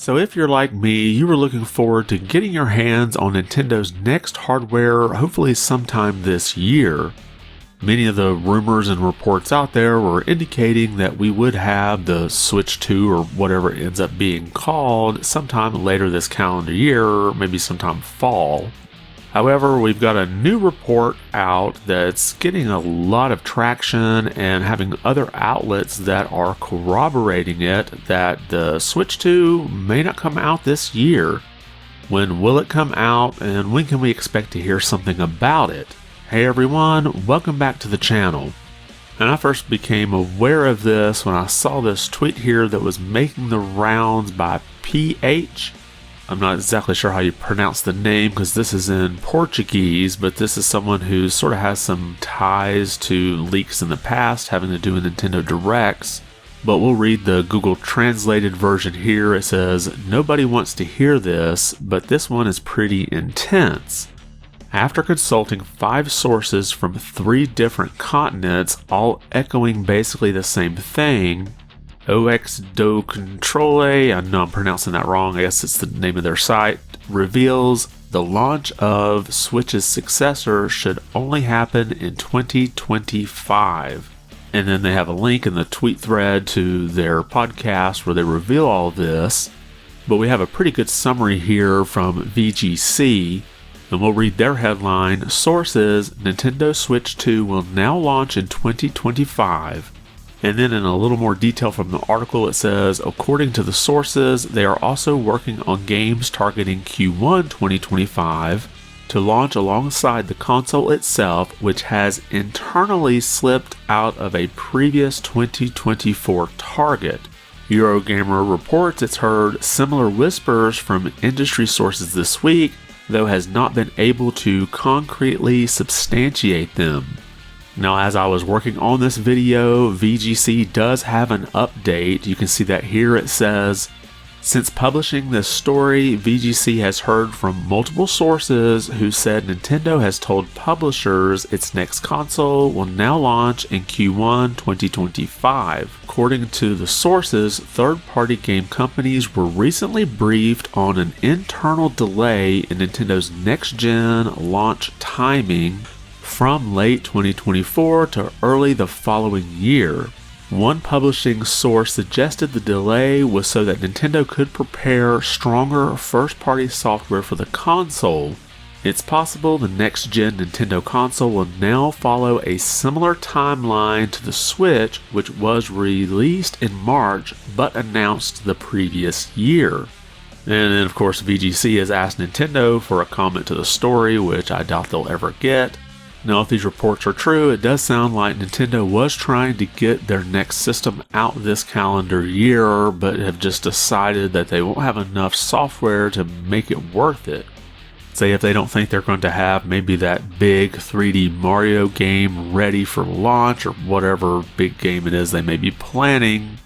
So if you're like me, you were looking forward to getting your hands on Nintendo's next hardware, hopefully sometime this year. Many of the rumors and reports out there were indicating that we would have the Switch 2 or whatever it ends up being called sometime later this calendar year, maybe sometime fall. However, we've got a new report out that's getting a lot of traction and having other outlets that are corroborating it that the Switch 2 may not come out this year. When will it come out, and when can we expect to hear something about it? Hey everyone, welcome back to the channel. And I first became aware of this when I saw this tweet here that was making the rounds by PH. I'm not exactly sure how you pronounce the name because this is in Portuguese, but this is someone who sort of has some ties to leaks in the past having to do with Nintendo Directs. But we'll read the Google translated version here. It says, "Nobody wants to hear this, but this one is pretty intense. After consulting 5 sources from 3 different continents, all echoing basically the same thing, OX do Controle, I know I'm pronouncing that wrong, I guess it's the name of their site, reveals the launch of Switch's successor should only happen in 2025. And then they have a link in the tweet thread to their podcast where they reveal all this. But we have a pretty good summary here from VGC, and we'll read their headline. Sources, Nintendo Switch 2 will now launch in 2025. And then in a little more detail from the article, it says, according to the sources, they are also working on games targeting Q1 2025 to launch alongside the console itself, which has internally slipped out of a previous 2024 target. Eurogamer reports it's heard similar whispers from industry sources this week, though has not been able to concretely substantiate them. Now, as I was working on this video, VGC does have an update. You can see that here. It says, since publishing this story, VGC has heard from multiple sources who said Nintendo has told publishers its next console will now launch in Q1 2025. According to the sources, third-party game companies were recently briefed on an internal delay in Nintendo's next-gen launch timing from late 2024 to early the following year. One publishing source suggested the delay was so that Nintendo could prepare stronger first-party software for the console. It's possible the next-gen Nintendo console will now follow a similar timeline to the Switch, which was released in March but announced the previous year. And then, of course, VGC has asked Nintendo for a comment to the story, which I doubt they'll ever get. Now, if these reports are true, it does sound like Nintendo was trying to get their next system out this calendar year, but have just decided that they won't have enough software to make it worth it. Say if they don't think they're going to have maybe that big 3D Mario game ready for launch or whatever big game it is they may be planning,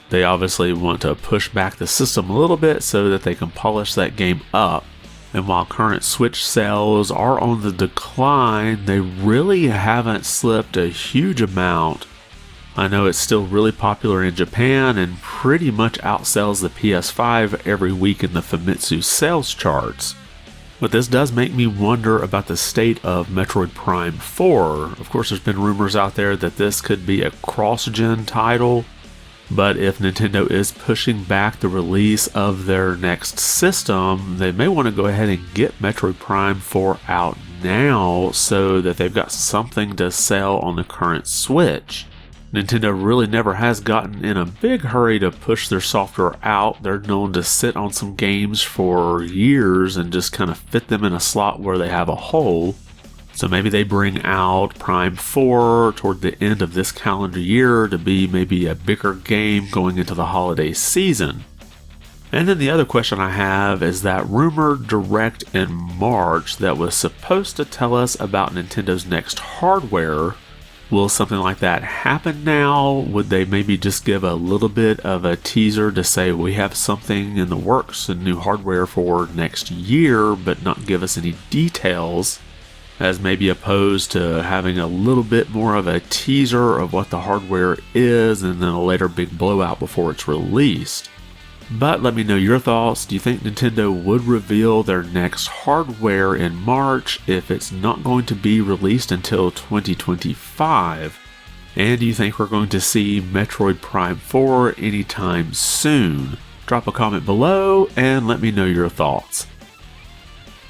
they obviously want to push back the system a little bit so that they can polish that game up. And while current Switch sales are on the decline, they really haven't slipped a huge amount. I know it's still really popular in Japan and pretty much outsells the PS5 every week in the Famitsu sales charts. But this does make me wonder about the state of Metroid Prime 4. Of course, there's been rumors out there that this could be a cross-gen title. But if Nintendo is pushing back the release of their next system, they may want to go ahead and get Metroid Prime 4 out now so that they've got something to sell on the current Switch. Nintendo really never has gotten in a big hurry to push their software out. They're known to sit on some games for years and just kind of fit them in a slot where they have a hole. So maybe they bring out Prime 4 toward the end of this calendar year to be maybe a bigger game going into the holiday season. And then the other question I have is that rumored direct in March that was supposed to tell us about Nintendo's next hardware. Will something like that happen now? Would they maybe just give a little bit of a teaser to say we have something in the works and new hardware for next year, but not give us any details? As maybe opposed to having a little bit more of a teaser of what the hardware is and then a later big blowout before it's released. But let me know your thoughts. Do you think Nintendo would reveal their next hardware in March if it's not going to be released until 2025? And do you think we're going to see Metroid Prime 4 anytime soon? Drop a comment below and let me know your thoughts.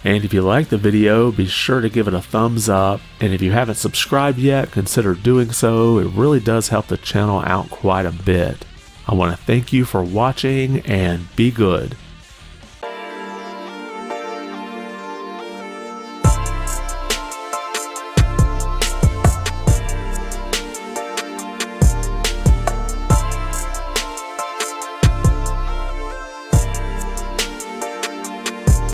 And if you liked the video, be sure to give it a thumbs up. And if you haven't subscribed yet, consider doing so. It really does help the channel out quite a bit. I want to thank you for watching and be good.